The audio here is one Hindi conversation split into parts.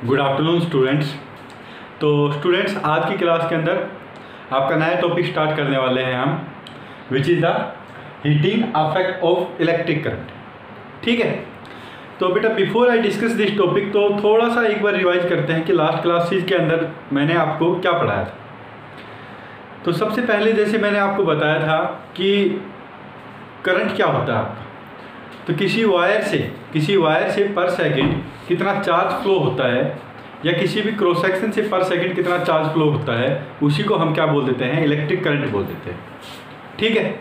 Good afternoon students. तो स्टूडेंट्स, आज की क्लास के अंदर आपका नया टॉपिक स्टार्ट करने वाले हैं हम, which is the heating affect of electric current. ठीक है, तो बेटा before I discuss this topic तो थोड़ा सा एक बार रिवाइज करते हैं कि लास्ट क्लासेस के अंदर मैंने आपको क्या पढ़ाया था। तो सबसे पहले जैसे मैंने आपको बताया था कि करंट क्या होता है आपका, तो किसी वायर से पर सेकंड कितना चार्ज फ्लो होता है, या किसी भी क्रॉस सेक्शन से पर सेकंड कितना चार्ज फ्लो होता है, उसी को हम क्या बोल देते हैं, इलेक्ट्रिक करंट बोल देते हैं। ठीक है,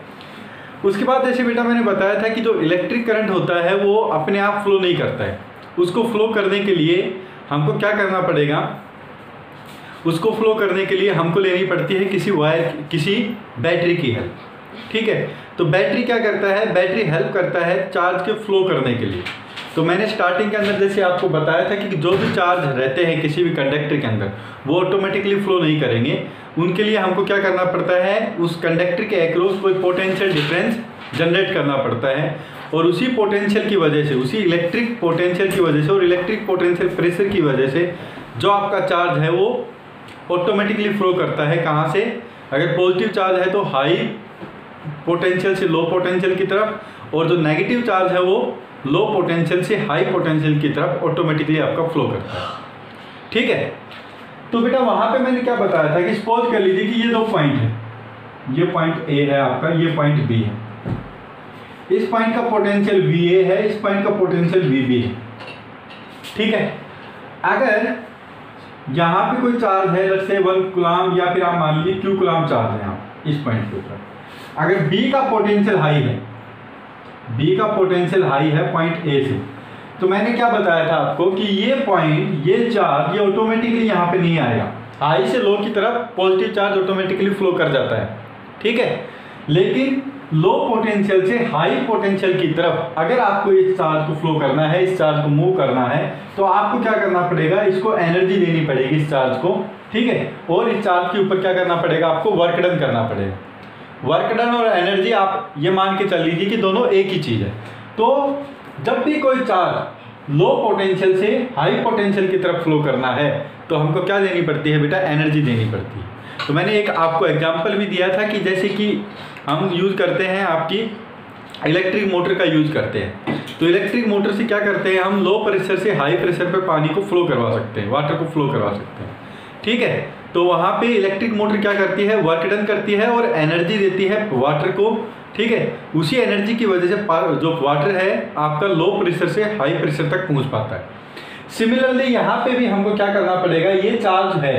उसके बाद जैसे बेटा मैंने बताया था कि जो इलेक्ट्रिक करंट होता है वो अपने आप फ्लो नहीं करता है। उसको फ्लो करने के लिए हमको क्या करना पड़ेगा, उसको फ्लो करने के लिए हमको लेनी पड़ती है किसी बैटरी की हेल्प। ठीक है, तो बैटरी क्या करता है, बैटरी हेल्प करता है चार्ज के फ्लो करने के लिए। तो मैंने स्टार्टिंग के अंदर जैसे आपको बताया था कि जो भी चार्ज रहते हैं किसी भी कंडक्टर के अंदर वो ऑटोमेटिकली फ्लो नहीं करेंगे। उनके लिए हमको क्या करना पड़ता है, उस कंडक्टर के अक्रॉस कोई पोटेंशियल डिफरेंस जनरेट करना पड़ता है, और उसी पोटेंशियल की वजह से, उसी इलेक्ट्रिक पोटेंशियल की वजह से और इलेक्ट्रिक पोटेंशियल प्रेशर की वजह से जो आपका चार्ज है वो ऑटोमेटिकली फ्लो करता है। कहाँ से, अगर पॉजिटिव चार्ज है तो हाई पोटेंशियल से लो पोटेंशियल की तरफ, और जो नेगेटिव चार्ज है वो लो पोटेंशियल से हाई पोटेंशियल की तरफ ऑटोमेटिकली आपका फ्लो करता है। ठीक है, तो बेटा वहाँ पे मैंने क्या बताया था कि सपोज कर लीजिए कि ये दो पॉइंट है, ये पॉइंट ए है आपका, ये पॉइंट बी है। इस पॉइंट का पोटेंशियल VA है, इस पॉइंट का पोटेंशियल VB है। ठीक है, अगर यहाँ पे कोई चार्ज है जैसे 1 कूलम, या फिर आप मान लीजिए 2 कूलम चार्ज है यहाँ इस पॉइंट के ऊपर, अगर B का पोटेंशियल हाई है, B का पोटेंशियल हाई है पॉइंट A से, तो मैंने क्या बताया था आपको कि ये पॉइंट, ये चार्ज ये ऑटोमेटिकली यहाँ पे नहीं आएगा। हाई से लो की तरफ पॉजिटिव चार्ज ऑटोमेटिकली फ्लो कर जाता है। ठीक है, लेकिन लो पोटेंशियल से हाई पोटेंशियल की तरफ अगर आपको इस चार्ज को फ्लो करना है, इस चार्ज को मूव करना है, तो आपको क्या करना पड़ेगा, इसको एनर्जी देनी पड़ेगी इस चार्ज को। ठीक है, और इस चार्ज के ऊपर क्या करना पड़ेगा, आपको वर्क डन करना पड़ेगा। वर्क डन और एनर्जी आप ये मान के चल लीजिए कि दोनों एक ही चीज़ है। तो जब भी कोई चार्ज लो पोटेंशियल से हाई पोटेंशियल की तरफ फ्लो करना है तो हमको क्या देनी पड़ती है बेटा, एनर्जी देनी पड़ती है। तो मैंने एक आपको एग्जांपल भी दिया था कि जैसे कि हम यूज़ करते हैं आपकी इलेक्ट्रिक मोटर का यूज़ करते हैं। तो इलेक्ट्रिक मोटर से क्या करते हैं, हम लो प्रेशर से हाई प्रेशर पे पानी को फ्लो करवा सकते हैं, वाटर को फ्लो करवा सकते हैं। ठीक है, तो वहाँ पे इलेक्ट्रिक मोटर क्या करती है, वर्क डन करती है और एनर्जी देती है वाटर को। ठीक है, उसी एनर्जी की वजह से जो वाटर है आपका लो प्रेशर से हाई प्रेशर तक पहुँच पाता है। सिमिलरली यहाँ पे भी हमको क्या करना पड़ेगा, ये चार्ज है,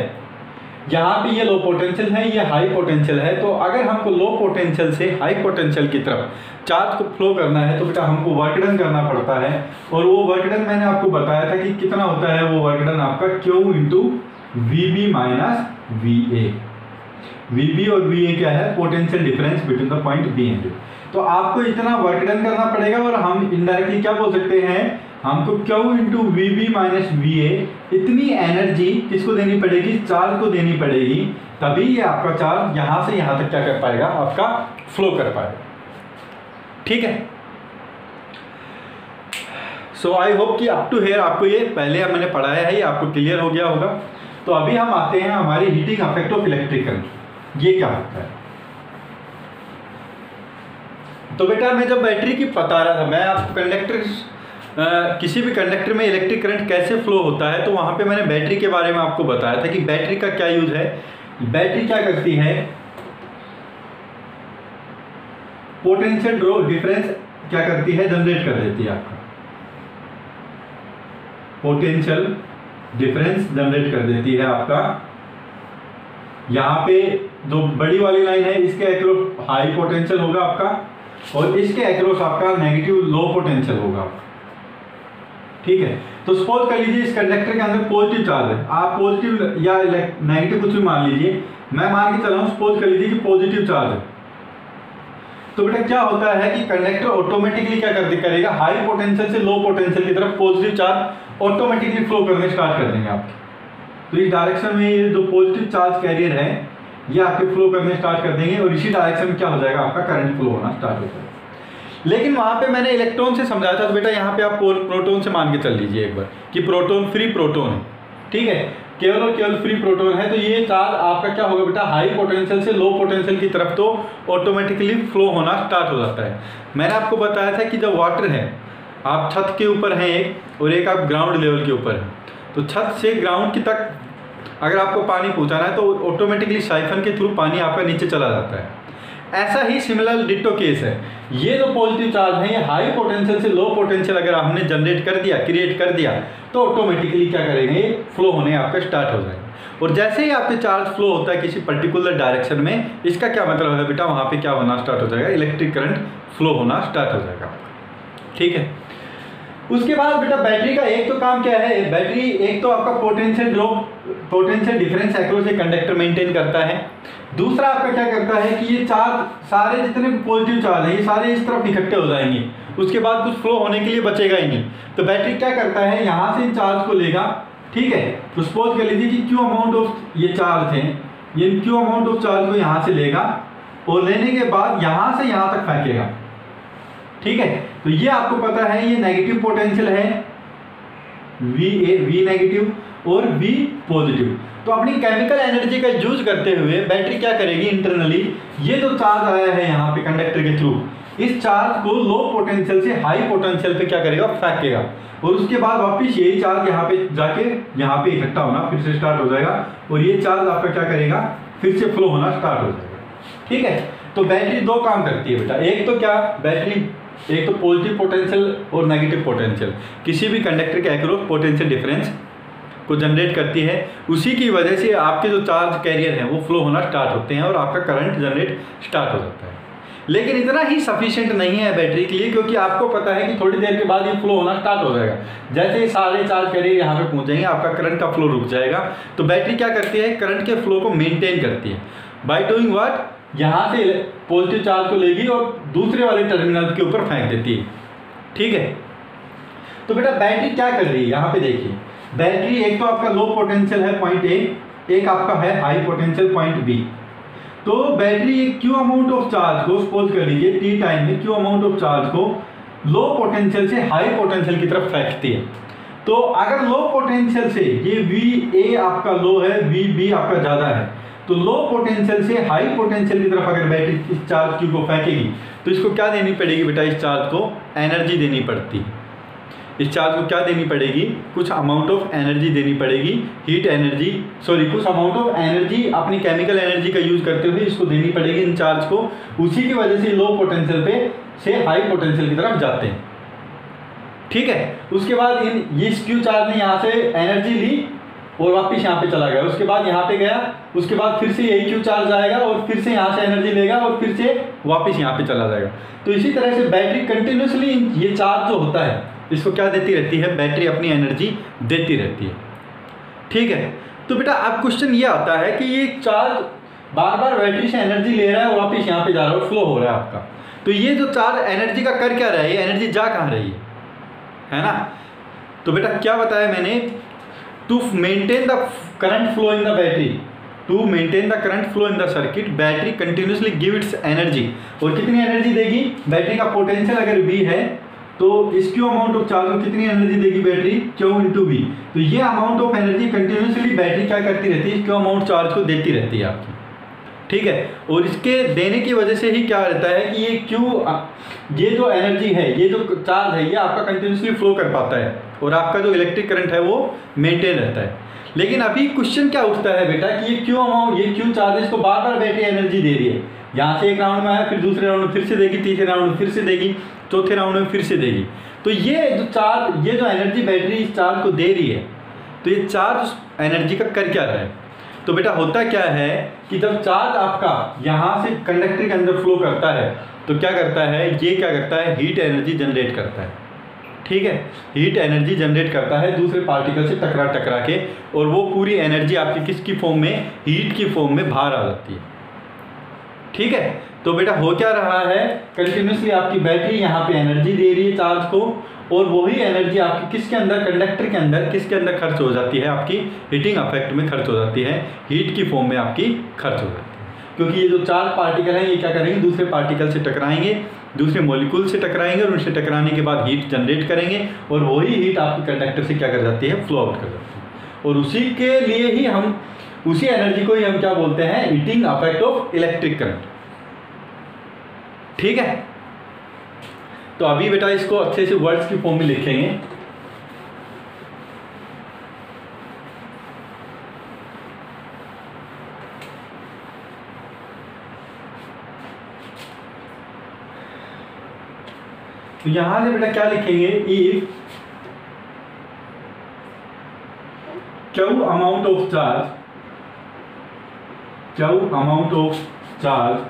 यहाँ पे ये लो पोटेंशियल है, ये हाई पोटेंशियल है, तो अगर हमको लो पोटेंशियल से हाई पोटेंशियल की तरफ चार्ज को फ्लो करना है तो बेटा हमको वर्क डन करना पड़ता है। और वो वर्क डन मैंने आपको बताया था कि कितना होता है, वो वर्क डन आपका Q into VB minus VA। VB और VA क्या है, potential difference between the point B and A। तो आपको इतना वर्क डन करना पड़ेगा, और हम इनडायरेक्टली क्या बोल सकते हैं, हमको Q into VB minus VA इतनी एनर्जी किसको देनी पड़ेगी, चार्ज को देनी पड़ेगी, तभी ये आपका चार्ज यहाँ से यहाँ तक क्या कर पाएगा, आपका फ्लो कर पाएगा। ठीक है, सो आई होप कि अप टू हियर आपको ये पहले मैंने पढ़ाया है, ये आपको क्लियर हो गया होगा। तो अभी हम आते हैं हमारी heating affect of electric current, ये क्या होता है। तो बेटा मैं जब बैटरी की बता रहा था, मैं आपको किसी भी कंडक्टर में इलेक्ट्रिक करंट कैसे फ्लो होता है, तो वहाँ पे मैंने बैटरी के बारे में आपको बताया था कि बैटरी का क्या यूज है। बैटरी क्या करती है, पोटेंशियल ड्रॉ डिफरेंस क्या करती है, जनरेट कर देती है, आपका पोटेंशियल डिफरेंस जनरेट कर देती है आपका। यहाँ पे जो बड़ी वाली लाइन है इसके अक्रॉस हाई पोटेंशियल होगा आपका, और इसके अक्रॉस आपका नेगेटिव लो पोटेंशियल होगा आपका। ठीक है, तो सपोज कर लीजिए इस कंडक्टर के अंदर पॉजिटिव चार्ज है, आप पॉजिटिव या नेगेटिव कुछ भी मान लीजिए, मैं मान के चल रहा हूँ, सपोज कर लीजिए कि पॉजिटिव चार्ज है। तो बेटा क्या होता है कि कंडक्टर ऑटोमेटिकली क्या करेगा, हाई पोटेंशियल से लो पोटेंशियल की तरफ पॉजिटिव चार्ज ऑटोमेटिकली फ्लो करने स्टार्ट कर देंगे आप। तो इस डायरेक्शन में ये जो पॉजिटिव चार्ज कैरियर है ये आपके फ्लो करने स्टार्ट कर देंगे, और इसी डायरेक्शन में क्या हो जाएगा, आपका करंट फ्लो होना स्टार्ट हो जाएगा। लेकिन वहाँ पे मैंने इलेक्ट्रॉन से समझाया था, तो बेटा यहाँ पे आप प्रोटॉन से मान के चल लीजिए एक बार कि प्रोटॉन फ्री प्रोटॉन है। ठीक है, केवल और केवल फ्री प्रोटॉन है, तो ये चार्ज आपका क्या होगा बेटा, हाई पोटेंशियल से लो पोटेंशियल की तरफ तो ऑटोमेटिकली फ्लो होना स्टार्ट हो जाता है। मैंने आपको बताया था कि जब वाटर है, आप छत के ऊपर हैं एक और एक आप ग्राउंड लेवल के ऊपर हैं, तो छत से ग्राउंड की तक अगर आपको पानी पहुंचाना है तो ऑटोमेटिकली साइफन के थ्रू पानी आपका नीचे चला जाता है। ऐसा ही सिमिलर डिट्टो केस है, ये जो पॉजिटिव चार्ज है ये हाई पोटेंशियल से लो पोटेंशियल अगर हमने जनरेट कर दिया, क्रिएट कर दिया, तो ऑटोमेटिकली क्या करेंगे, फ्लो होने आपका स्टार्ट हो जाएगा। और जैसे ही आपके चार्ज फ्लो होता है किसी पर्टिकुलर डायरेक्शन में, इसका क्या मतलब है बेटा, वहाँ पे क्या होना स्टार्ट हो जाएगा, इलेक्ट्रिक करंट फ्लो होना स्टार्ट हो जाएगा। ठीक है, उसके बाद बेटा बैटरी का एक तो काम क्या है, बैटरी एक तो आपका potential drop, potential difference across a conductor maintain करता है। दूसरा आपका क्या करता है कि ये चार्ज सारे जितने पॉजिटिव चार्ज है ये सारे इस तरफ इकट्ठे हो जाएंगे, उसके बाद कुछ फ्लो होने के लिए बचेगा ही नहीं। तो बैटरी क्या करता है, यहाँ से इन चार्ज को लेगा, ठीक है, तो सपोज कर लीजिए कि क्यू अमाउंट ऑफ ये चार्ज है, ये क्यू अमाउंट ऑफ चार्ज को यहाँ से लेगा और लेने के बाद यहाँ से यहाँ तक फेंकेगा। ठीक है, तो ये आपको पता है ये नेगेटिव पोटेंशियल है, वी नेगेटिव और वी पॉजिटिव। तो अपनी केमिकल एनर्जी का यूज करते हुए बैटरी क्या करेगी, इंटरनली ये जो चार्ज आया है यहाँ पे कंडक्टर के थ्रू, इस चार्ज को लो पोटेंशियल से हाई पोटेंशियल पे क्या करेगा, फेंकेगा, और उसके बाद वापस यही चार्ज यहाँ पे जाके यहाँ पे इकट्ठा होना फिर से स्टार्ट हो जाएगा, और ये चार्ज आपका क्या करेगा, फिर से फ्लो होना स्टार्ट हो जाएगा। ठीक है, तो बैटरी दो काम करती है बेटा, एक तो क्या, बैटरी एक तो पॉजिटिव पोटेंशियल और नेगेटिव पोटेंशियल किसी भी कंडक्टर के अक्रॉस पोटेंशियल डिफरेंस को जनरेट करती है, उसी की वजह से आपके जो चार्ज कैरियर हैं वो फ्लो होना स्टार्ट होते हैं और आपका करंट जनरेट स्टार्ट हो जाता है। लेकिन इतना ही सफिशिएंट नहीं है बैटरी के लिए, क्योंकि आपको पता है कि थोड़ी देर के बाद ये फ्लो होना स्टार्ट हो जाएगा। जैसे ही सारे चार्ज कैरियर यहाँ पे पहुँचेंगे आपका करंट का फ्लो रुक जाएगा। तो बैटरी क्या करती है, करंट के फ्लो को मेनटेन करती है बाय डूइंग व्हाट, यहाँ से पॉजिटिव चार्ज को लेगी और दूसरे वाले टर्मिनल के ऊपर फेंक देती है। ठीक है, तो बेटा बैटरी क्या कर रही है, यहाँ पे देखिए, बैटरी एक तो आपका लो पोटेंशियल है पॉइंट ए, एक आपका है हाई पोटेंशियल पॉइंट बी। तो बैटरी एक क्यू अमाउंट ऑफ चार्ज को, सपोज कर लीजिए टी टाइम में क्यू अमाउंट ऑफ चार्ज को लो पोटेंशियल से हाई पोटेंशियल की तरफ फेंकती है। तो अगर लो पोटेंशियल से ये वी ए आपका लो है, वी बी आपका ज़्यादा है, तो लो पोटेंशियल से हाई पोटेंशियल की तरफ अगर बैटरी इस चार्ज क्यू को फेंकेगी तो इसको क्या देनी पड़ेगी बेटा, इस चार्ज को एनर्जी देनी पड़ती है। इस चार्ज को क्या देनी पड़ेगी, कुछ अमाउंट ऑफ एनर्जी देनी पड़ेगी, हीट एनर्जी, सॉरी कुछ अमाउंट ऑफ एनर्जी अपनी केमिकल एनर्जी का यूज करते हुए इसको देनी पड़ेगी इन चार्ज को। उसी की वजह से लो पोटेंशियल पे से हाई पोटेंशियल की तरफ जाते हैं। ठीक है, उसके बाद इस क्यू चार्ज ने यहाँ से एनर्जी ली और वापस यहाँ पे चला गया, उसके बाद यहाँ पे गया, उसके बाद फिर से यही क्यू चार्ज आएगा और फिर से यहाँ से एनर्जी लेगा और फिर से वापस यहाँ पे चला जाएगा। तो इसी तरह से बैटरी कंटिन्यूसली ये चार्ज जो होता है इसको क्या देती रहती है, बैटरी अपनी एनर्जी देती रहती है। ठीक है, तो बेटा अब क्वेश्चन ये आता है कि ये चार्ज बार बार बैटरी से एनर्जी ले रहा है और वापस यहाँ पे जा रहा है और फ्लो हो रहा है आपका, तो ये जो चार्ज एनर्जी का कर क्या रहा है, एनर्जी जा कहाँ रही है ना। तो बेटा क्या बताया मैंने, to maintain the current flow in the battery, to maintain the current flow in the circuit battery continuously give its energy. और कितनी एनर्जी देगी, बैटरी का पोटेंशियल अगर V है तो इस क्यू अमाउंट ऑफ चार्ज को कितनी एनर्जी देगी बैटरी, Q इंटू V। तो ये amount of energy continuously battery क्या करती रहती है, क्यू अमाउंट चार्ज को देती रहती है आपकी। ठीक है, और इसके देने की वजह से ही क्या रहता है कि ये जो एनर्जी है, ये जो चार्ज है, ये आपका कंटिन्यूसली फ्लो कर पाता है और आपका जो इलेक्ट्रिक करंट है वो मेंटेन रहता है। लेकिन अभी क्वेश्चन क्या उठता है बेटा कि ये क्यू अमाउंट, ये क्यू चार्जेस को बार बार बैटरी एनर्जी दे रही है, यहाँ से एक राउंड में आया, फिर दूसरे राउंड में फिर से देगी, तीसरे राउंड में फिर से देगी, चौथे राउंड में फिर से देगी। तो ये जो चार्ज, ये जो एनर्जी बैटरी इस चार्ज को दे रही है, तो ये चार्ज एनर्जी का कर क्या रहा है। तो बेटा होता क्या है कि जब चार्ज आपका यहाँ से कंडक्टर के अंदर फ्लो करता है तो क्या करता है, ये क्या करता है, हीट एनर्जी जनरेट करता है। ठीक है, हीट एनर्जी जनरेट करता है दूसरे पार्टिकल से टकरा के, और वो पूरी एनर्जी आपकी किसकी फॉर्म में, हीट की फॉर्म में बाहर आ जाती है। ठीक है, तो बेटा हो क्या रहा है, कंटिन्यूसली आपकी बैटरी यहाँ पे एनर्जी दे रही है चार्ज को, और वही एनर्जी आपकी किसके अंदर, कंडक्टर के अंदर, किसके अंदर खर्च हो जाती है, आपकी हीटिंग इफेक्ट में खर्च हो जाती है, हीट की फॉर्म में आपकी खर्च हो जाती है। क्योंकि ये जो चार्ज पार्टिकल हैं ये क्या करेंगे, दूसरे पार्टिकल से टकराएंगे, दूसरे मॉलिक्यूल से टकराएंगे और उनसे टकराने के बाद हीट जनरेट करेंगे, और वही हीट आपकी कंडक्टर से क्या कर जाती है, फ्लो आउट कर जाती है। और उसी के लिए ही हम, उसी एनर्जी को ही हम क्या बोलते हैं, heating effect of electric current. ठीक है, तो अभी बेटा इसको अच्छे से वर्ड्स की फॉर्म में लिखेंगे। तो यहां से बेटा क्या लिखेंगे, if Q amount of charge, Q amount of charge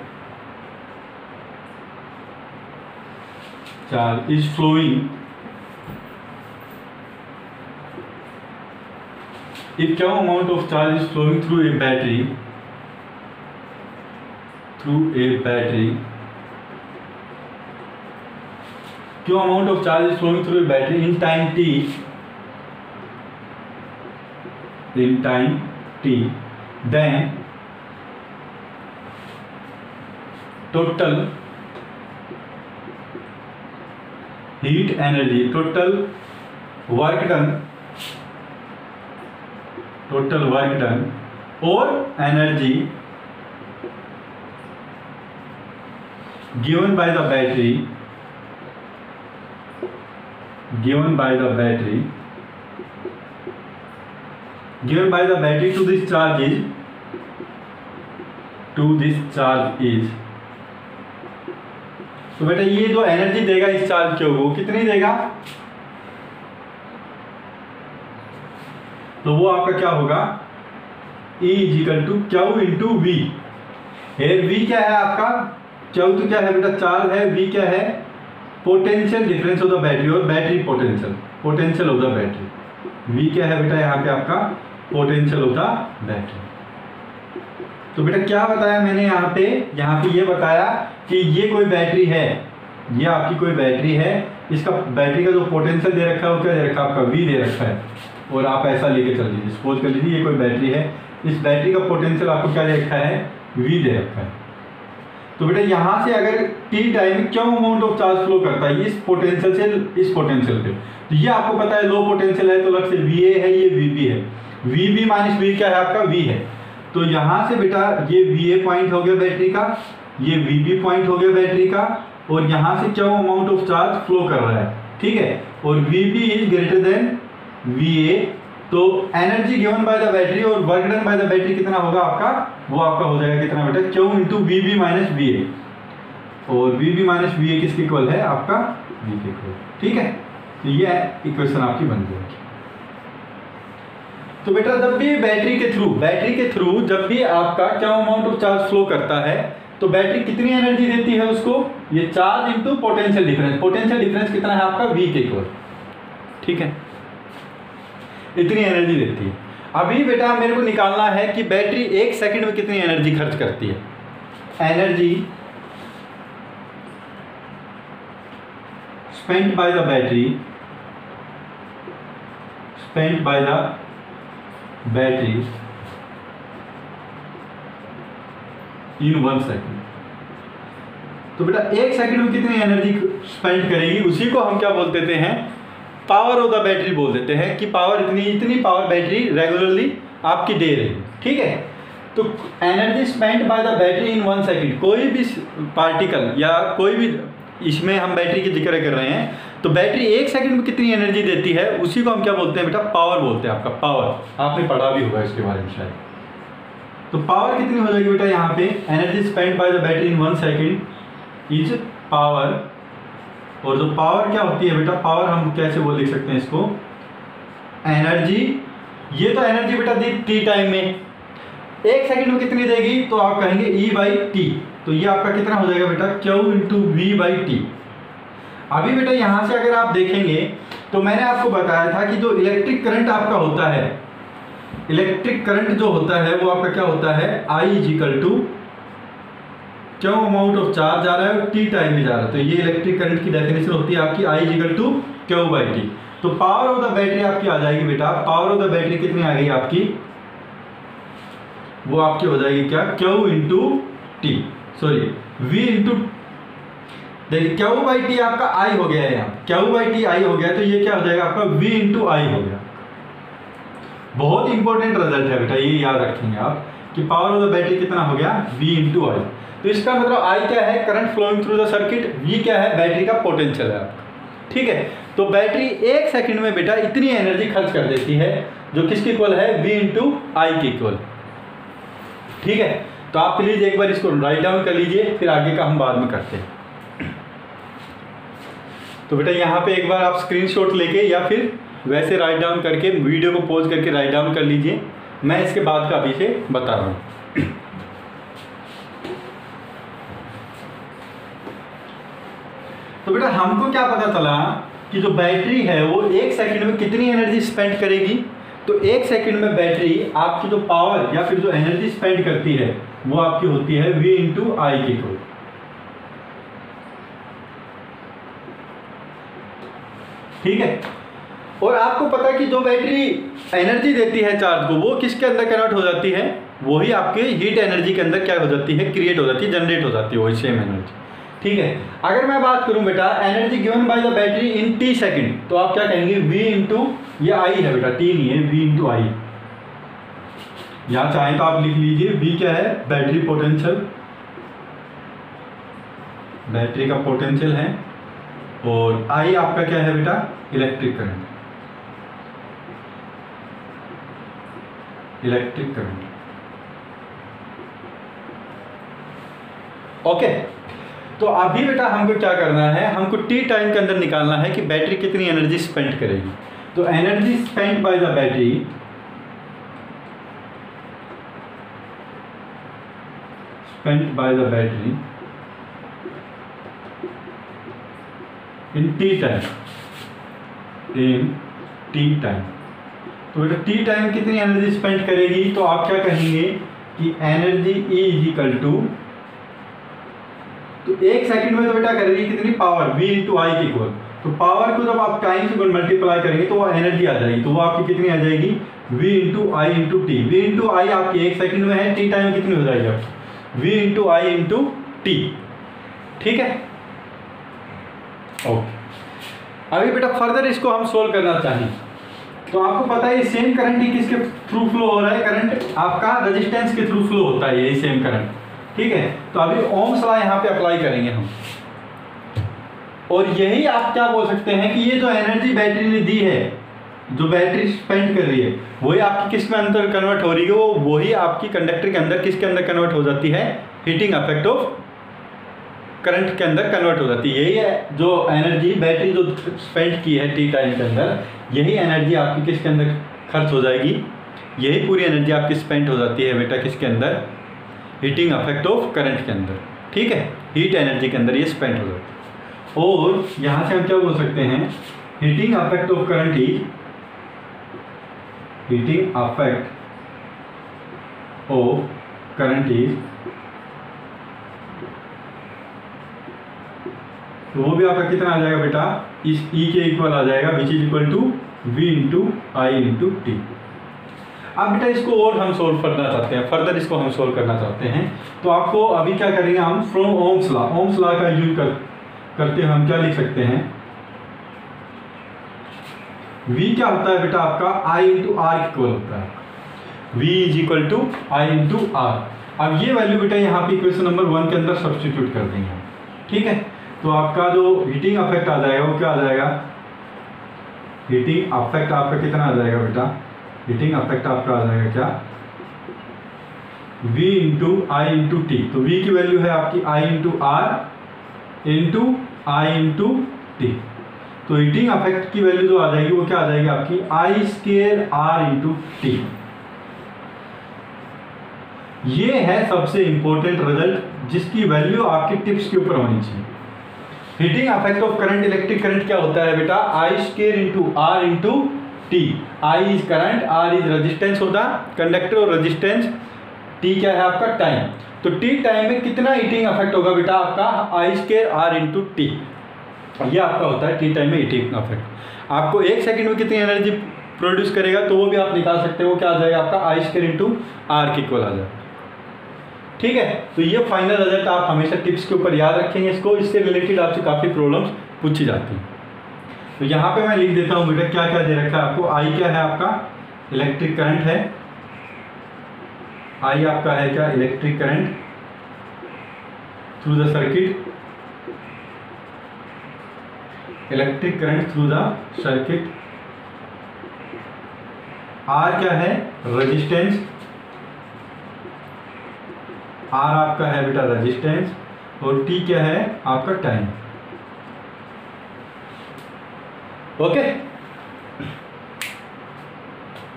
is flowing, if Q amount of charge is flowing through a battery, Q amount of charge is flowing through a battery in time t, then total heat energy, total work done or energy given by the battery to this charge is, तो बेटा ये जो एनर्जी देगा इस चार्ज Q को, कितनी देगा, तो वो आपका क्या होगा, E = Q × V। V क्या है आपका, Q तो क्या है बेटा, चार्ज है, V क्या है, potential difference of the battery और battery potential of the battery. V क्या है बेटा यहाँ पे आपका, पोटेंशियल ऑफ द बैटरी। तो बेटा क्या बताया मैंने यहाँ पे ये बताया कि ये कोई बैटरी है, ये आपकी कोई बैटरी है, इसका बैटरी का जो पोटेंशियल दे रखा है वो क्या दे रखा है आपका, V दे रखा है। और आप ऐसा लेके चल लीजिए, सपोज कर लीजिए ये कोई बैटरी है, इस बैटरी का पोटेंशियल आपको क्या दे रखा है, V दे रखा है। तो बेटा यहाँ से अगर t टाइम क्यों अमाउंट ऑफ चार्ज फ्लो करता है इस पोटेंशियल से इस पोटेंशियल पे, तो ये आपको पता है लो पोटेंशियल है तो अलग से VA है, ये VB है, VB माइनस V क्या है आपका, V है। तो यहाँ से बेटा ये VA पॉइंट हो गया बैटरी का, ये VB पॉइंट हो गया बैटरी का, और यहाँ से क्यों अमाउंट ऑफ चार्ज फ्लो कर रहा है, ठीक है, और VB is greater than VA। तो energy given by the battery और work done by the battery कितना होगा आपका, वो आपका हो जाएगा कितना बेटा, Q × VB माइनस VA, और VB माइनस VA किसके इक्वल है आपका, V के इक्वल। ठीक है, तो ये इक्वेशन आपकी बन जाएगी। तो बेटा जब भी बैटरी के थ्रू जब भी आपका क्या अमाउंट ऑफ चार्ज फ्लो करता है तो बैटरी कितनी एनर्जी देती है उसको, ये चार्ज इंटू पोटेंशियल डिफरेंस कितना है आपका, V के इक्वल। ठीक है, इतनी एनर्जी देती है। अभी बेटा मेरे को निकालना है कि बैटरी 1 सेकंड में कितनी एनर्जी खर्च करती है। Energy spent bye the battery in 1 second. तो बेटा 1 सेकंड में कितनी एनर्जी स्पेंड करेगी, उसी को हम क्या बोल देते हैं, पावर ऑफ द बैटरी बोल देते हैं कि पावर इतनी पावर बैटरी रेगुलरली आपकी दे रही है। ठीक है, तो energy spend by the battery in 1 second, कोई भी पार्टिकल या कोई भी, इसमें हम बैटरी की जिक्र कर रहे हैं, तो बैटरी 1 सेकंड में कितनी एनर्जी देती है उसी को हम क्या बोलते हैं बेटा, पावर बोलते हैं। आपका पावर आपने पढ़ा भी होगा इसके बारे में शायद। तो पावर कितनी हो जाएगी बेटा, यहाँ पे energy spend by the battery in 1 second is power. और जो पावर क्या होती है बेटा, पावर हम कैसे लिख सकते हैं इसको, एनर्जी, ये तो एनर्जी बेटा दी टी टाइम में, 1 सेकंड में कितनी देगी, तो आप कहेंगे E/T। तो ये आपका कितना हो जाएगा बेटा, Q × V/T। अभी बेटा यहाँ से अगर आप देखेंगे तो मैंने आपको बताया था कि जो इलेक्ट्रिक करंट आपका होता है, इलेक्ट्रिक करंट जो होता है वो आपका क्या होता है, I = क्यों अमाउंट ऑफ चार्ज जा रहा है और T टाइम में जा रहा है। तो ये इलेक्ट्रिक करंट की डेफिनेशन होती है आपकी, I = Q/T। तो पावर ऑफ द बैटरी आपकी आ जाएगी बेटा, पावर ऑफ द बैटरी कितनी आ गई आपकी, वो आपकी हो जाएगी क्या, Q × T, सॉरी V × देखिए Q/T आपका I हो गया है, यहाँ Q/T I हो गया, तो ये क्या हो जाएगा आपका V × I हो गया। बहुत इंपॉर्टेंट रिजल्ट है बेटा, ये याद रखेंगे आप कि पावर ऑफ द बैटरी कितना हो गया, V इंटू आई। तो इसका मतलब I क्या है, current flowing through the circuit, V क्या है, बैटरी का पोटेंशियल है आपका। ठीक है, तो बैटरी 1 सेकंड में बेटा इतनी एनर्जी खर्च कर देती है जो किसके इक्वल है, V इंटू आई के इक्वल। ठीक है, तो आप प्लीज एक बार इसको राइट डाउन कर लीजिए, फिर आगे का हम बाद में करते हैं। तो बेटा यहाँ पे एक बार आप स्क्रीनशॉट लेके या फिर वैसे राइट डाउन करके वीडियो को पॉज करके राइट डाउन कर लीजिए, मैं इसके बाद का अभी से बता रहा हूँ। तो बेटा हमको क्या पता चला कि जो बैटरी है वो 1 सेकंड में कितनी एनर्जी स्पेंड करेगी। तो 1 सेकंड में बैटरी आपकी जो पावर या फिर जो एनर्जी स्पेंड करती है वो आपकी होती है V इंटू आई की इक्वल। ठीक है, और आपको पता है कि जो बैटरी एनर्जी देती है चार्ज को, वो किसके अंदर कन्वर्ट हो जाती है, वही आपके हीट एनर्जी के अंदर क्या हो जाती है, क्रिएट हो जाती है, जनरेट हो जाती है वही सेम एनर्जी। ठीक है, अगर मैं बात करूं बेटा energy given by the battery in T second, तो आप क्या कहेंगे, V इंटू, ये आई है बेटा, T नहीं है, V इंटू आई। यहां चाहें तो आप लिख लीजिए, V क्या है, बैटरी पोटेंशियल, बैटरी का पोटेंशियल है, और आई आपका क्या है बेटा, electric current, electric current. Okay, तो अभी बेटा हमको क्या करना है, हमको T टाइम के अंदर निकालना है कि बैटरी कितनी एनर्जी स्पेंड करेगी। तो energy spend by the battery in T time, तो बेटा T टाइम कितनी एनर्जी स्पेंड करेगी, तो आप क्या कहेंगे कि energy E is equal to, तो 1 सेकंड में तो बेटा करेगी कितनी, पावर V इंटू आई की इक्वल। तो पावर को जब आप टाइम से मल्टीप्लाई करेंगे तो वो एनर्जी आ जाएगी, तो वो आपकी कितनी आ जाएगी, V into I into T. V into आई आपकी 1 सेकंड में है, T टाइम कितनी हो जाएगी आपकी, V into I into T. ठीक है, ओके। अभी बेटा फर्दर इसको हम सोल्व करना चाहें तो आपको पता है सेम करंट ही किसके थ्रू फ्लो हो रहा है, करंट आपका रेजिस्टेंस के थ्रू फ्लो होता है, यही सेम करंट। ठीक है, तो अभी ओम्स लॉ यहाँ पे अप्लाई करेंगे हम, और यही आप क्या बोल सकते हैं कि ये जो एनर्जी बैटरी ने दी है, जो बैटरी स्पेंड कर रही है, वही आपकी किस में अंदर कन्वर्ट हो रही है, वो वही आपकी कंडक्टर के अंदर किसके अंदर कन्वर्ट हो जाती है, हीटिंग इफेक्ट ऑफ करंट के अंदर कन्वर्ट हो जाती है। यही है जो एनर्जी बैटरी जो स्पेंड की है T टाइम के अंदर, यही एनर्जी आपकी किसके अंदर खर्च हो जाएगी, यही पूरी एनर्जी आपकी स्पेंड हो जाती है बेटा किसके अंदर, हीटिंग इफेक्ट ऑफ करंट के अंदर। ठीक है, हीट एनर्जी के अंदर ये स्पेंड हो जाती है। और यहाँ से हम क्या बोल सकते हैं, heating effect of current is, heating effect of current is, तो वो भी आपका कितना आ जाएगा बेटा, इस E के इक्वल आ जाएगा, which is equal to V into I into T. अब बेटा इसको और हम सोल्व करना चाहते हैं, फर्दर इसको हम सोल्व करना चाहते हैं, तो आपको अभी क्या करेंगे हम, from Ohm's law, Ohm's law का यूज करते हुए हम क्या लिख सकते हैं, V क्या होता है बेटा आपका I इंटू आर इक्वल होता है, V is equal to I into R. अब ये वैल्यू बेटा यहाँ पे इक्वेशन नंबर 1 के अंदर सब्स्टिट्यूट कर देंगे। ठीक है, तो आपका जो हीटिंग इफेक्ट आ जाएगा वो क्या आ जाएगा, हीटिंग इफेक्ट आपका कितना आ जाएगा बेटा, हीटिंग इफेक्ट आपका आ जाएगा क्या, V into I into T. तो V की वैल्यू है आपकी I into R into I into T. तो हीटिंग इफेक्ट की वैल्यू जो आ जाएगी वो क्या आ जाएगी आपकी, I square R into T. ये है सबसे इंपॉर्टेंट रिजल्ट जिसकी वैल्यू आपकी टिप्स के ऊपर होनी चाहिए। Heating effect of current, electric current क्या होता है बेटा, I square into R into T. I is current, R is resistance of the conductor, और रेजिस्टेंस टी क्या है आपका टाइम। तो टी टाइम में कितना हीटिंग इफेक्ट होगा बेटा आपका, आई स्क्वायर आर इंटू टी। ये आपका होता है टी टाइम में हीटिंग इफेक्ट। आपको 1 सेकंड में कितनी एनर्जी प्रोड्यूस करेगा तो वो भी आप निकाल सकते हो, वो क्या आ जाएगा आपका, आई स्क्वायर इंटू आर के इक्वल आ जाएगा। ठीक है, तो ये फाइनल रिजल्ट आप हमेशा टिप्स के ऊपर याद रखेंगे इसको, इससे रिलेटेड आपसे काफ़ी प्रॉब्लम्स पूछी जाती हैं। तो यहाँ पे मैं लिख देता हूँ बेटा क्या क्या दे रखा है आपको, आई क्या है आपका, इलेक्ट्रिक करंट है, आई आपका है क्या, electric current through the circuit, electric current through the circuit. R क्या है, रेजिस्टेंस, आर आपका है बेटा रेजिस्टेंस, और टी क्या है आपका टाइम। ओके,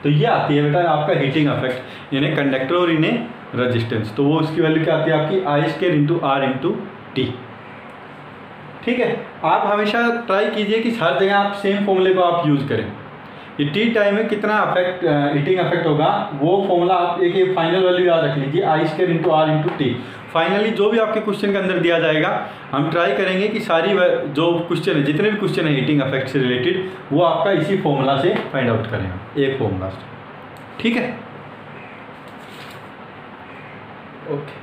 तो ये आती है बेटा आपका हीटिंग इफेक्ट, यानी कंडक्टर और इन्हें रेजिस्टेंस। तो वो उसकी वैल्यू क्या आती है आपकी, I square into R into T. ठीक है, आप हमेशा ट्राई कीजिए कि हर जगह आप सेम फॉर्मूले को आप यूज़ करें। ये टी टाइम में कितना अफेक्ट हीटिंग अफेक्ट होगा, वो फॉर्मूला आप एक फाइनल वैल्यू याद रख लीजिए, I square into R into T. Finally जो भी आपके क्वेश्चन के अंदर दिया जाएगा, हम ट्राई करेंगे कि सारी जो क्वेश्चन है, जितने भी क्वेश्चन है हीटिंग इफेक्ट से रिलेटेड, वो आपका इसी फॉर्मूला से फाइंड आउट करेंगे, एक फॉर्मूला से। ठीक है, ओके।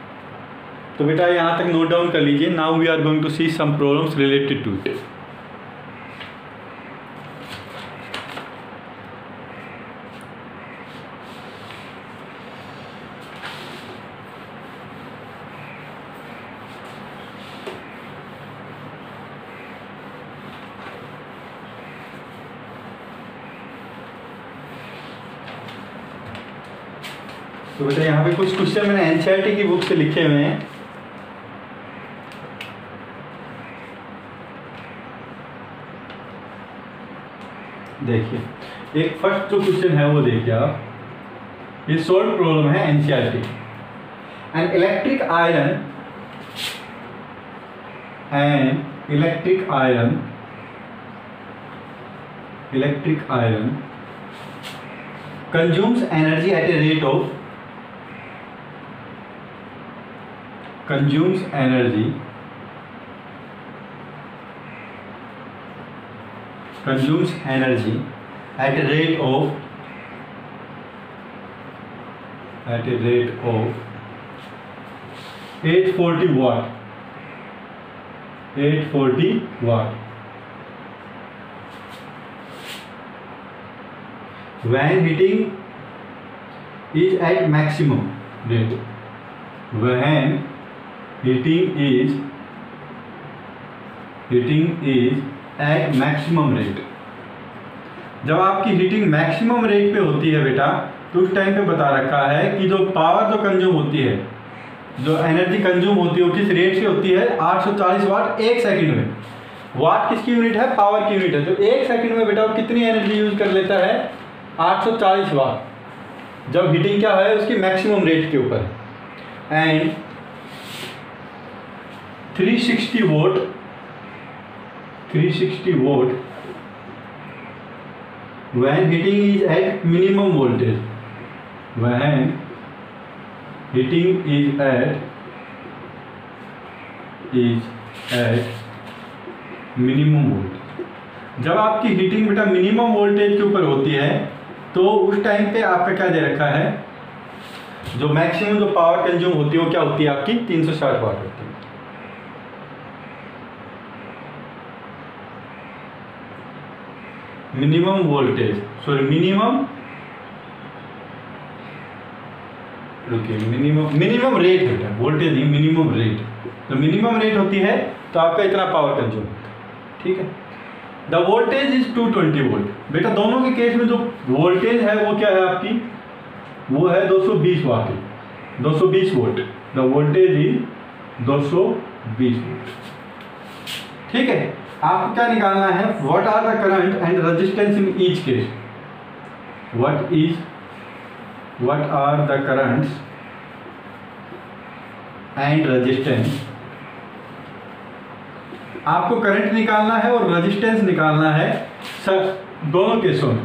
तो बेटा यहाँ तक नोट डाउन कर लीजिए। Now we are going to see some problems related to it. तो बेटा यहाँ पे कुछ क्वेश्चन मैंने एनसीईआरटी की बुक से लिखे हुए हैं। देखिए, एक फर्स्ट जो क्वेश्चन है वो देखिए आप, ये सॉल्व प्रॉब्लम है NCERT. An electric iron consumes energy at a rate of consumes energy at a rate of 840 watt when heating is at maximum rate, when heating is at maximum rate। जब आपकी हीटिंग मैक्सिमम रेट पे होती है बेटा, तो उस टाइम पे बता रखा है कि जो पावर जो कंज्यूम होती है, जो एनर्जी कंज्यूम होती है, वो किस रेट से होती है, 840 वाट एक सेकंड में। वाट किसकी यूनिट है, पावर की यूनिट है। तो एक सेकंड में बेटा कितनी एनर्जी यूज कर लेता है, 840 वाट, जब हीटिंग क्या है उसकी मैक्सिमम रेट के ऊपर। And 360 vote when heating is at minimum voltage, when heating is at minimum voltage। जब आपकी हीटिंग बेटा मिनिमम वोल्टेज के ऊपर होती है, तो उस टाइम पे आपका क्या दे रखा है, जो मैक्सिमम जो पावर कंज्यूम होती है वो क्या होती है आपकी, 360 वाट होती है। Minimum voltage, sorry minimum rate बेटा, वोल्टेज नहीं, मिनिमम रेट। तो मिनिमम रेट होती है तो आपका इतना पावर कंज्यूम होता है। ठीक है, द वोल्टेज इज 220 वोल्ट। बेटा दोनों के केस में जो वोल्टेज है वो क्या है आपकी, वो है 220 watt, 220 volt. The voltage is 220 volt. ठीक है, आपको क्या निकालना है, what are the current and resistance in each case. What are the currents and resistance. आपको करंट निकालना है और रेजिस्टेंस निकालना है सर, दोनों केसों में।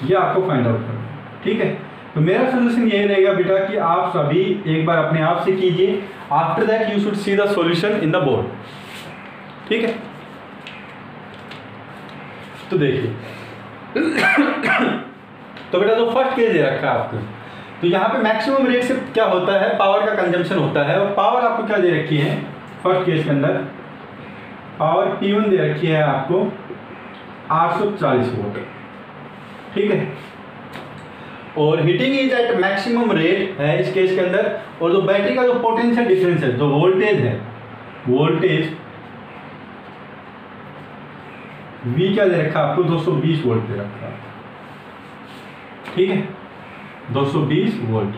ये आपको फाइंड आउट करना। ठीक है, तो मेरा सजेशन ये रहेगा बेटा कि आप सभी एक बार अपने आप से कीजिए। After that you should see the solution in the board. ठीक है, तो देखिए तो बेटा जो फर्स्ट केस दे रखा है आपको, तो यहाँ पे मैक्सिमम रेट से क्या होता है, पावर का कंजम्पशन होता है। और पावर आपको क्या दे रखी है, फर्स्ट केस के अंदर पावर P1 दे रखी है आपको 840 वोल्ट। ठीक है। और heating is at maximum rate है इस केस के अंदर। और जो बैटरी का जो पोटेंशियल डिफरेंस है, जो वोल्टेज है, वोल्टेज V क्या दे रखा है आपको, 220 वोल्ट दे रखा है, ठीक है, 220 वोल्ट।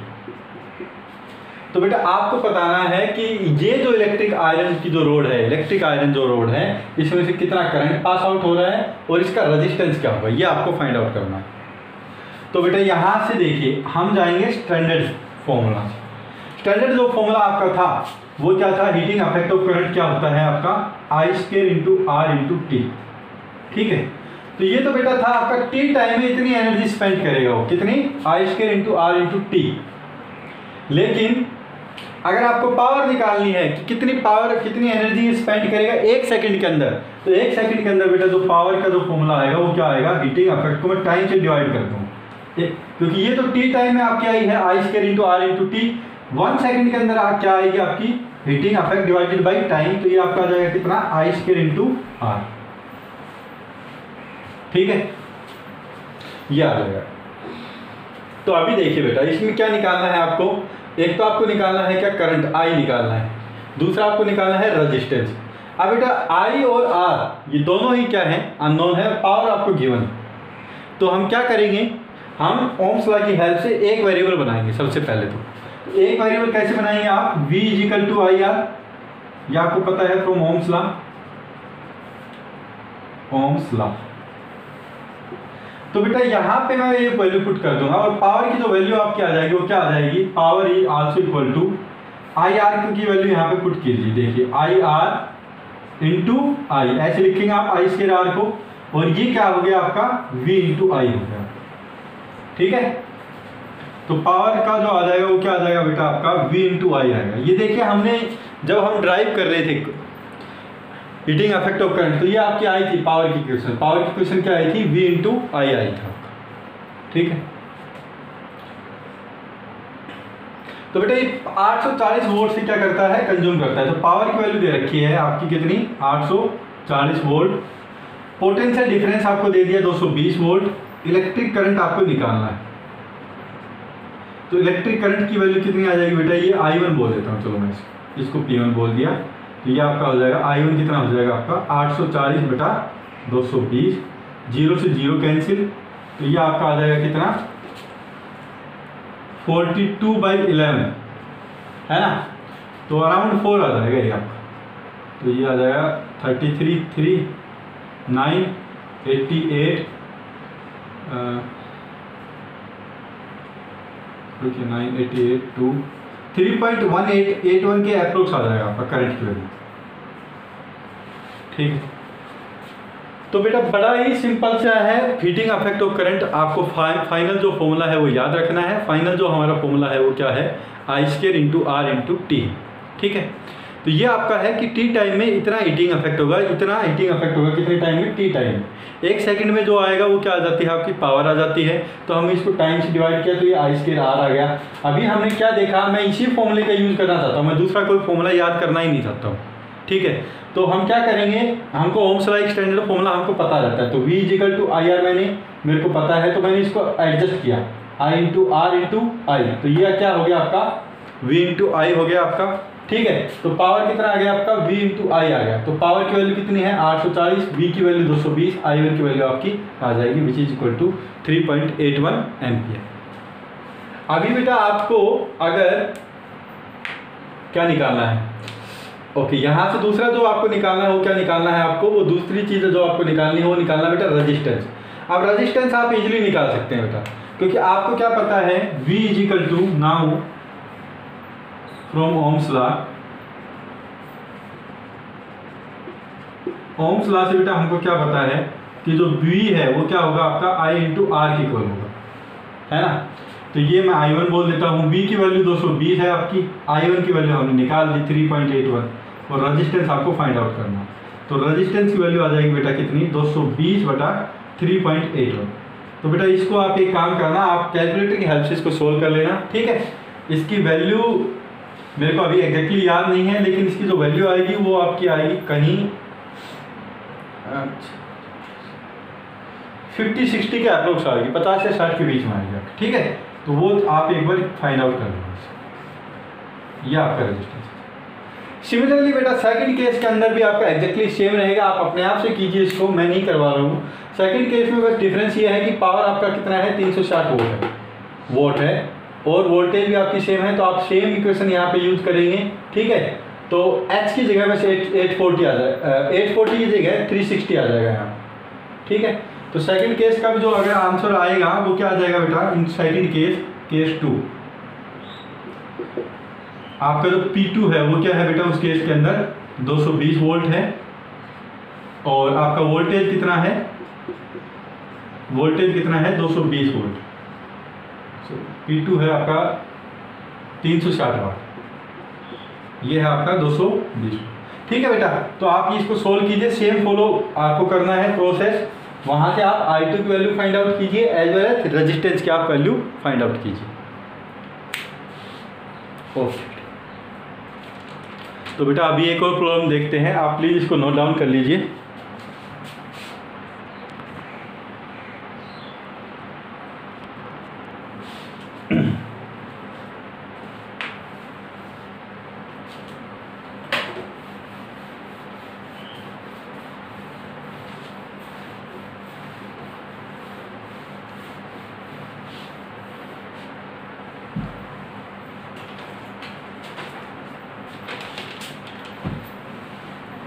तो बेटा आपको बताना है कि ये जो इलेक्ट्रिक आयरन की जो रोड है, इलेक्ट्रिक आयरन जो रोड है, इसमें से कितना करंट पास आउट हो रहा है और इसका रेजिस्टेंस क्या होगा, ये आपको फाइंड आउट करना है। तो बेटा यहाँ से देखिए हम जाएंगे स्टैंडर्ड फॉर्मूला। स्टैंडर्ड जो फॉर्मूला आपका था वो क्या था, हीटिंग इफेक्ट ऑफ करंट क्या होता है आपका, I² into R into T, ठीक है। तो ये तो बेटा था आपका टी टाइम में इतनी एनर्जी स्पेंड करेगा वो, कितनी, I² into R into T. लेकिन अगर आपको पावर निकालनी है कि कितनी पावर, कितनी एनर्जी स्पेंड करेगा एक सेकंड के अंदर, तो एक सेकंड के अंदर बेटा जो पावर का जो फॉर्मूला आएगा वो क्या आएगा, हीटिंग इफेक्ट को मैं टाइम से डिवाइड करता हूँ, क्योंकि ये तो टी टाइम में आपकी आई है I² into R into T. 1 second के अंदर आप क्या आएगी आपकी heating effect divided by time, तो ये आपका आ जाएगा कितना, I² इंटू R, ठीक है, ये आ जाएगा। तो अभी देखिए बेटा इसमें क्या निकालना है आपको, एक तो आपको निकालना है क्या, करंट I निकालना है, दूसरा आपको निकालना है रेजिस्टेंस। अब बेटा I और R ये दोनों ही क्या है, अननोन है, पावर आपको गिवन है। तो हम क्या करेंगे, हम ओम्स लॉ की हेल्प से एक वेरिएबल बनाएंगे। सबसे पहले तो एक वेरिएबल कैसे बनाएंगे आप, V equal to I R, ये आपको पता है from Ohm's law, Ohm's law. तो बेटा यहाँ पे मैं ये वैल्यू पुट कर दूंगा और पावर की जो वैल्यू आपकी आ जाएगी वो क्या आ जाएगी, power is also equal to I R की वैल्यू यहाँ पे पुट कीजिए। देखिए आई आर इंटू आई, ऐसे लिखेंगे आप I² R को, और ये क्या हो गया आपका V इंटू आई हो गया, ठीक है। तो पावर का जो आ जाएगा वो क्या आ जाएगा बेटा आपका V इंटू आई आएगा। ये देखिए हमने जब हम ड्राइव कर रहे थे हीटिंग इफेक्ट ऑफ करंट, तो ये आपकी आई थी पावर की क्वेश्चन, पावर की क्वेश्चन क्या आई थी, V इंटू आई आई था, ठीक है। तो बेटा ये 840 वोल्ट से क्या करता है, कंज्यूम करता है। तो पावर की वैल्यू दे रखी है आपकी कितनी, 840 वोल्ट। पोटेंशियल डिफरेंस आपको दे दिया 220 वोल्ट। इलेक्ट्रिक करंट आपको निकालना है, तो इलेक्ट्रिक करंट की वैल्यू कितनी आ जाएगी बेटा, ये I1 बोल देता हूँ, चलो मैं इसको P1 बोल दिया। तो ये आपका हो जाएगा I1 कितना हो जाएगा आपका 840 बटा 220, 0 से 0 कैंसिल, तो ये आपका आ जाएगा कितना 42/11 है ना, तो अराउंड 4 आ जाएगा ये आपका। तो ये आ जाएगा 33, 3, 9, 88, 9, 88, 2, 3.1881 के अप्रोक्स आ जाएगा आपका करंट की वैल्यू, ठीक है। तो बेटा बड़ा ही सिंपल सा है हीटिंग इफेक्ट ऑफ करंट। आपको फाइनल जो फॉर्मूला है वो याद रखना है। फाइनल जो हमारा फॉर्मूला है वो क्या है, I² into R into T, ठीक है। तो ये आपका है कि टी टाइम में इतना हीटिंग इफेक्ट होगा, इतना हीटिंग इफेक्ट होगा कितने टाइम में, टी टाइम में। एक सेकंड में जो आएगा वो क्या आ जाती है आपकी पावर आ जाती है। तो हम इसको टाइम से डिवाइड किया तो ये I² R आ गया। अभी हमने क्या देखा, मैं इसी फॉर्मूले का यूज़ करना चाहता हूँ, मैं दूसरा कोई फॉर्मूला याद करना ही नहीं चाहता हूँ, ठीक है। तो हम क्या करेंगे, हमको ओम्स लॉ स्टैंडर्ड फॉर्मूला हमको पता रहता है। तो V equal to I R मेरे को पता है, तो मैंने इसको एडजस्ट किया I इंटू R इंटू आई, तो ये क्या हो गया आपका V इंटू आई हो गया आपका, ठीक है। तो पावर कितना आ गया आपका V इंटू आई आ गया। तो पावर की वैल्यू कितनी है 840, V की वैल्यू 220, I1 की वैल्यू आपकी आ जाएगी which is equal to 3.81 ampere. अभी बेटा आपको अगर क्या निकालना है, ओके, यहाँ से दूसरा जो आपको निकालना है वो क्या निकालना है आपको, वो दूसरी चीज़ जो आपको निकालनी है वो निकालना बेटा रेजिस्टेंस। अब रेजिस्टेंस आप इजीली निकाल सकते हैं बेटा, क्योंकि आपको क्या पता है V is equal to now from Ohm's law, Ohm's law से बेटा हमको क्या पता है कि जो V है वो क्या होगा आपका I इंटू R के इक्वल होगा, है ना। तो ये मैं I1 बोल देता हूँ, V की वैल्यू 220 है आपकी, I1 की वैल्यू हमने निकाल दी 3.81, और रेजिस्टेंस आपको फाइंड आउट करना है। तो रेजिस्टेंस की वैल्यू आ जाएगी बेटा कितनी 220 बटा 3.81। तो बेटा इसको आप एक काम करना, आप कैलकुलेटर की हेल्प से इसको सोल्व कर लेना, ठीक है। इसकी वैल्यू मेरे को अभी एग्जैक्टली याद नहीं है, लेकिन इसकी जो वैल्यू आएगी वो आपकी आएगी कहीं 50-60 के अप्रोक्स आएगी, 50 से 60 के बीच में आएगी। ठीक है, तो वो आप एक बार फाइंड आउट कर लो। ये आपका रेजिस्टेंस। सिमिलरली बेटा सेकंड केस के अंदर भी आपका एग्जैक्टली सेम रहेगा, आप अपने आप से कीजिए इसको, मैं नहीं करवा रहा हूँ। सेकंड केस में बस डिफरेंस ये है कि पावर आपका कितना है, 360 वोट है और वोल्टेज भी आपकी सेम है, तो आप सेम इक्वेशन यहाँ पे यूज करेंगे। ठीक है, तो H की जगह बस 840 आ जाएगा, 840 की जगह 360 आ जाएगा यहाँ। ठीक है, तो सेकंड केस का भी जो अगर आंसर आएगा वो क्या आ जाएगा बेटा, इन सेकंड केस 2 आपका जो P2 है वो क्या है बेटा, उस केस के अंदर 220 वोल्ट है और आपका वोल्टेज कितना है, 220 वोल्ट। P2 है आपका 360 वाट, ये है आपका 220। ठीक है बेटा, तो आप इसको सोल्व कीजिए, सेम फॉलो आपको करना है प्रोसेस। वहां से आप I2 की वैल्यू फाइंड आउट कीजिए एज वेल एज रेजिस्टेंस की आप वैल्यू फाइंड आउट कीजिए। ओके, तो बेटा अभी एक और प्रॉब्लम देखते हैं, आप प्लीज इसको नोट डाउन कर लीजिए।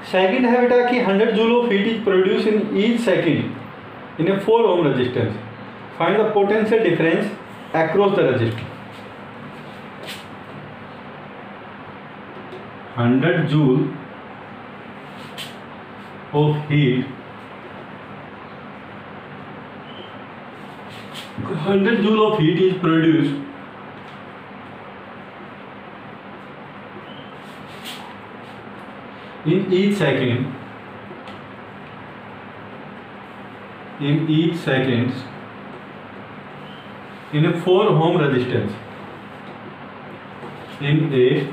सेकंड है बेटा कि 100 joule of heat is produce in each second in A 4 ohm resistance, find the potential difference across the resistance. 100 joule of heat, 100 joule of heat is produced in each second in a 4 ohm resistance, in a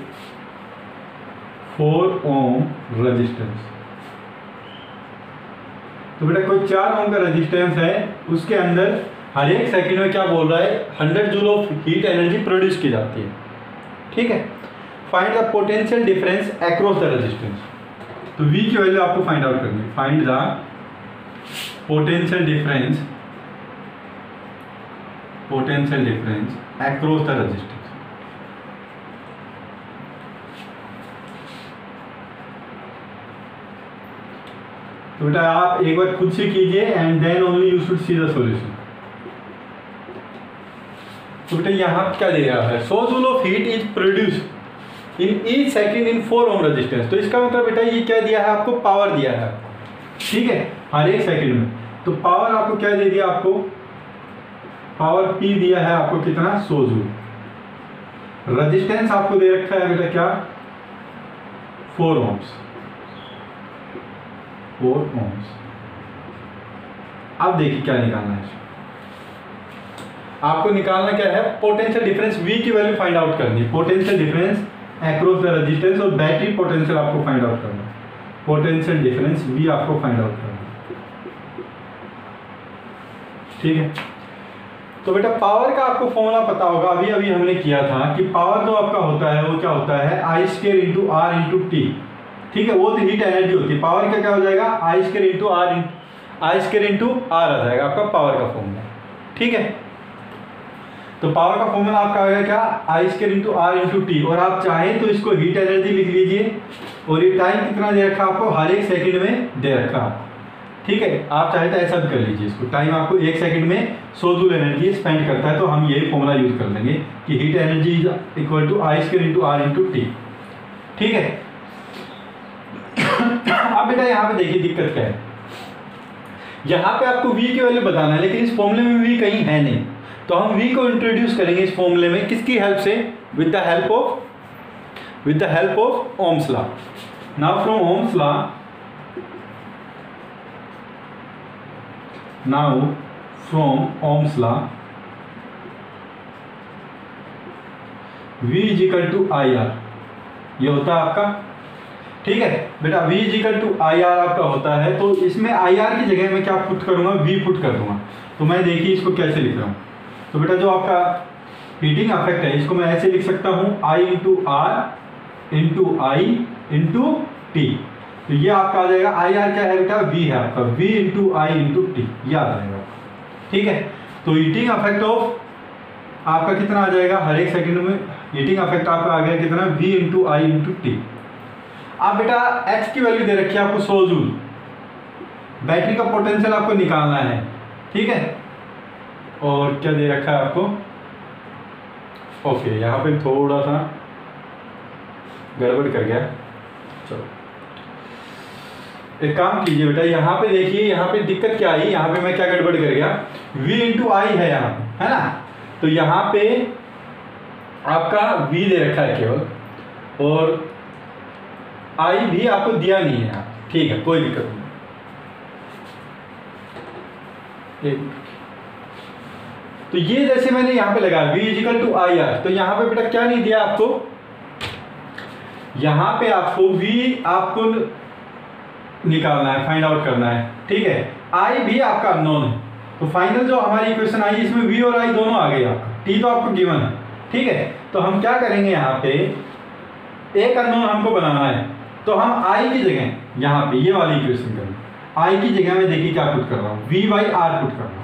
4 ohm resistance। तो बेटा कोई 4 ओम का रेजिस्टेंस है, उसके अंदर हर एक सेकंड में क्या बोल रहा है, 100 joule of heat energy produce की जाती है। ठीक है, find the potential difference across the resistance. तो V की वैल्यू आपको फाइंड आउट करनी है, find the potential difference across the resistance. तो बेटा आप एक बार खुद से कीजिए and then only you should see the solution. तो बेटा यहाँ क्या दे रहा है, 100 joule of heat is produce in each second in 4 ohm resistance. तो इसका मतलब बेटा ये क्या दिया है, आपको पावर दिया है। ठीक है, हर एक सेकंड में, तो पावर आपको क्या दे दिया, आपको पावर P दिया है आपको कितना, 100 जूल। रेजिस्टेंस आपको दे रखा है बेटा क्या, 4 ओम्स। अब देखिए क्या निकालना है, आपको निकालना क्या है, पोटेंशियल डिफरेंस V की वैल्यू फाइंड आउट करनी है, potential difference across the resistance, और बैटरी पोटेंशियल आपको फाइंड आउट करना है, पोटेंशियल डिफरेंस V आपको फाइंड आउट करना है। ठीक है, तो बेटा पावर का आपको फॉर्मूला पता होगा, अभी अभी हमने किया था कि पावर जो आपका होता है वो क्या होता है, I² into R into T। ठीक है, वो तो हीट एनर्जी होती है, पावर का क्या हो जाएगा, I² इंटू R आ जाएगा आपका पावर का फॉर्मूला। ठीक है, तो पावर का फॉर्मूला आपका आएगा क्या, I² into R into T, और आप चाहें तो इसको हीट एनर्जी लिख लीजिए, और ये टाइम कितना दे रखा आपको, हर एक सेकंड में दे रखा आपको। ठीक है, आप चाहे तो ऐसा भी कर लीजिए इसको, टाइम आपको 1 सेकंड में 100 जूल एनर्जी स्पेंड करता है, तो हम यही फॉर्मूला यूज कर लेंगे कि heat energy is equal to I² into R into T। ठीक है, अब बेटा यहाँ पे देखिए दिक्कत क्या है, यहाँ पे आपको V की वैल्यू बताना है, लेकिन इस फॉर्मूले में V कहीं है नहीं, तो हम V को इंट्रोड्यूस करेंगे इस फॉर्मूले में, किसकी हेल्प से, with the help of Ohm's law. Now from Ohm's law, V is equal to IR, ये होता है आपका ठीक है बेटा, V is equal to I R आपका होता है, तो इसमें आई आर की जगह मैं क्या पुट करूँगा, V पुट कर दूंगा। तो मैं देखिए इसको कैसे लिख रहा हूँ। तो बेटा जो आपका हीटिंग इफेक्ट है इसको मैं ऐसे लिख सकता हूँ I into R into I into T. तो ये आपका आ जाएगा, आई आर क्या है बेटा, V है आपका, V into I into T, ये आ जाएगा। ठीक है, तो हीटिंग इफेक्ट ऑफ आपका कितना आ जाएगा, हर एक सेकंड में हीटिंग इफेक्ट आपका आ गया कितना, V into I into T. अब बेटा H की वैल्यू दे रखी है आपको 100 जूल, बैटरी का पोटेंशियल आपको निकालना है। ठीक है, और क्या दे रखा है आपको, ओके यहाँ पे थोड़ा सा गड़बड़ कर गया। चलो एक काम कीजिए बेटा, यहाँ पे देखिए, यहाँ पे दिक्कत क्या आई, यहाँ पे मैं क्या गड़बड़ कर गया, V इंटू आई है यहाँ पे, है ना। तो यहाँ पे आपका V दे रखा है केवल, और I भी आपको दिया नहीं है यहाँ। ठीक है, कोई दिक्कत नहीं। तो ये जैसे मैंने यहाँ पे लगाया V is equal to I R, तो यहाँ पे बेटा क्या नहीं दिया आपको, यहाँ पे आपको V आपको निकालना है, फाइंड आउट करना है। ठीक है, I भी आपका अननोन है, तो फाइनल जो हमारी इक्वेशन आई इसमें V और I दोनों आ गए आपका, T तो आपको गिवन है। ठीक है, तो हम क्या करेंगे, यहाँ पे एक अननोन हमको बनाना है, तो हम I की जगह यहाँ पे ये वाली इक्वेशन करेंगे, I की जगह में देखिए क्या पुट कर रहा हूँ, V बाई आर पुट कर रहा हूँ,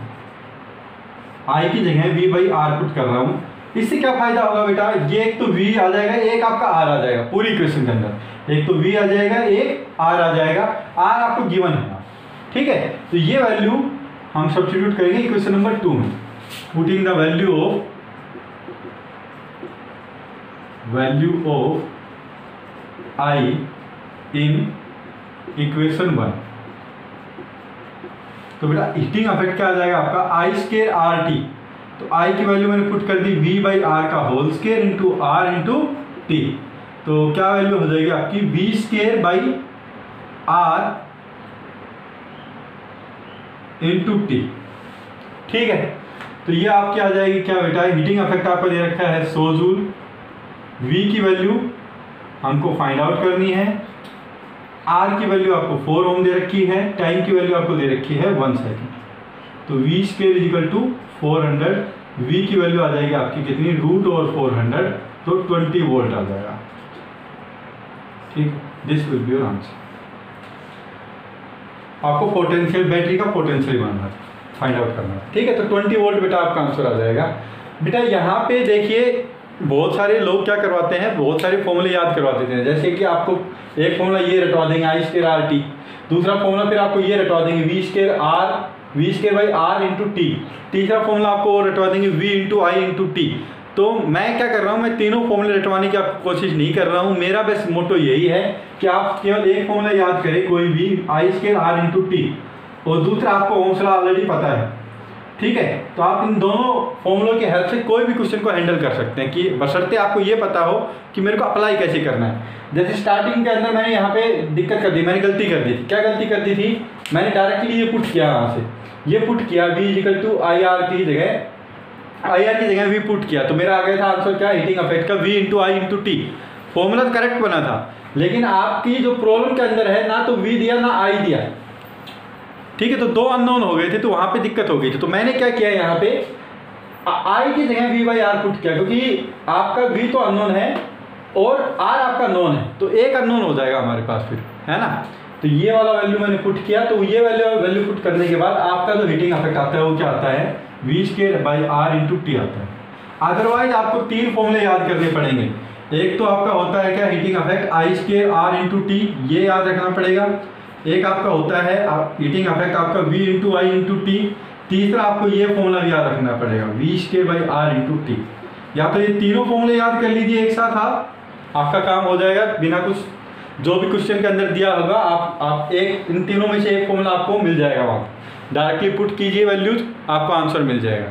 I की जगह V बाई आर पुट कर रहा हूँ। इससे क्या फायदा होगा बेटा, ये एक तो V आ जाएगा, एक आपका R आ जाएगा पूरी इक्वेशन के अंदर, एक तो V आ जाएगा, एक R आ जाएगा, R आपको गिवन है। ठीक है, तो ये वैल्यू हम सब्स्टिट्यूट करेंगे इक्वेशन नंबर 2 में, putting the value of I in equation 1। तो बेटा हीटिंग इफेक्ट क्या आ जाएगा आपका, आई स्केयर आर टी, तो आई की वैल्यू मैंने पुट कर दी V बाई आर का whole square into R into T. तो क्या वैल्यू हो जाएगी आपकी, V square by R into T. ठीक है, तो ये आपकी आ जाएगी क्या बेटा, हीटिंग इफेक्ट आपको दे रखा है 100 जूल, V की वैल्यू हमको फाइंड आउट करनी है, R की वैल्यू आपको 4 ओम दे रखी है, टाइम की वैल्यू आपको दे रखी है 1 सेकेंड। तो V square is equal to 400, V की वैल्यू आ जाएगी आपकी कितनी, रूट ओवर 400, तो 20 वोल्ट आ जाएगा। ठीक, this will be your answer. आपको पोटेंशियल, बैटरी का पोटेंशियल मानना है, फाइंड आउट करना है। ठीक है, तो 20 वोल्ट बेटा आपका आंसर आ जाएगा। बेटा यहाँ पे देखिए बहुत सारे लोग क्या करवाते हैं, बहुत सारे फॉर्मूले याद करवा देते हैं, जैसे कि आपको एक फॉर्मूला ये रटवा देंगे आई स्केयर आर टी, दूसरा फॉर्मूला फिर आपको ये रटवा देंगे V square by R into T, तीसरा फॉर्मूला आपको रटवा देंगे V into I into T. तो मैं क्या कर रहा हूँ, मैं तीनों फॉर्मूले रटवाने की आपको कोशिश नहीं कर रहा हूँ, मेरा बस मोटो यही है कि आप केवल एक फॉर्मूला याद करें, कोई भी I square R into T, और दूसरा आपको ओम्स लॉ ऑलरेडी पता है। ठीक है, तो आप इन दोनों फॉर्मूलों की हेल्प से कोई भी क्वेश्चन को हैंडल कर सकते हैं, कि बशर्ते आपको ये पता हो कि मेरे को अप्लाई कैसे करना है। जैसे स्टार्टिंग के अंदर मैंने यहाँ पे दिक्कत कर दी, मैंने गलती कर दी थी। क्या गलती कर दी थी, मैंने डायरेक्टली ये पुट किया, यहाँ से ये पुट किया V is equal to I R की जगह V पुट किया, तो मेरा आ गया था आंसर क्या, हीटिंग इफेक्ट का V into I into T. Formula correct बना था, लेकिन आपकी जो प्रॉब्लम के अंदर है ना तो V दिया ना I दिया। ठीक है, तो दो अननोन हो गए थे, तो वहाँ पे दिक्कत हो गई थी। तो मैंने क्या किया, यहाँ पे I की जगह V बाई आर पुट किया, क्योंकि आपका V तो अननोन है और R आपका नोन है, तो एक अननोन हो जाएगा हमारे पास फिर, है ना। तो ये वाला वैल्यू मैंने पुट किया, तो ये वैल्यू पुट करने के बाद आपका जो हीटिंग इफेक्ट आता है वो क्या आता है, V square by R into T आता है। अदरवाइज आपको 3 फॉर्मूले याद करने पड़ेंगे। एक तो आपका होता है क्या, heating effect I square R into T, ये याद रखना पड़ेगा। एक आपका होता है हीटिंग इफेक्ट आपका V into I into T. तीसरा आपको ये फॉर्मूला भी याद रखना पड़ेगा, V square by R into T. या तो ये तीनों फॉर्मूले याद कर लीजिए एक साथ, आपका काम हो जाएगा बिना कुछ, जो भी क्वेश्चन के अंदर दिया होगा आप एक इन तीनों में से एक फॉर्मूला आपको मिल जाएगा, वहाँ डायरेक्टली पुट कीजिए वैल्यूज, आपको आंसर मिल जाएगा।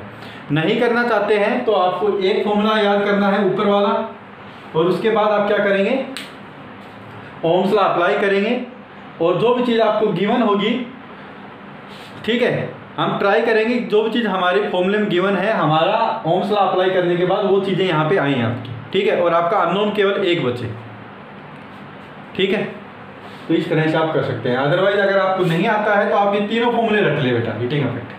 नहीं करना चाहते हैं तो आपको एक फॉर्मूला याद करना है ऊपर वाला, और उसके बाद आप क्या करेंगे, ओम्स लॉ अप्लाई करेंगे, और जो भी चीज़ आपको गिवन होगी, ठीक है, हम ट्राई करेंगे जो भी चीज़ हमारे फॉर्मूले में गिवन है, हमारा ओम्स लॉ अप्लाई करने के बाद वो चीज़ें यहाँ पे आई हैं आपकी। ठीक है, और आपका अननोन केवल एक बचे। ठीक है, तो इस तरह से आप कर सकते हैं। अदरवाइज अगर आपको नहीं आता है तो आप ये तीनों फॉर्मूले रख ले बेटा, हीटिंग इफेक्ट,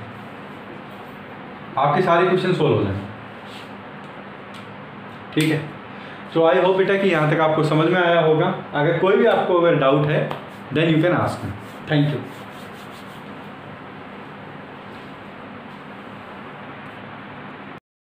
आपके सारे क्वेश्चन सोल्व हो जाएंगे। ठीक है, तो आई होप बेटा कि यहाँ तक आपको समझ में आया होगा। अगर कोई भी आपको अगर डाउट है then you can ask me. Thank you.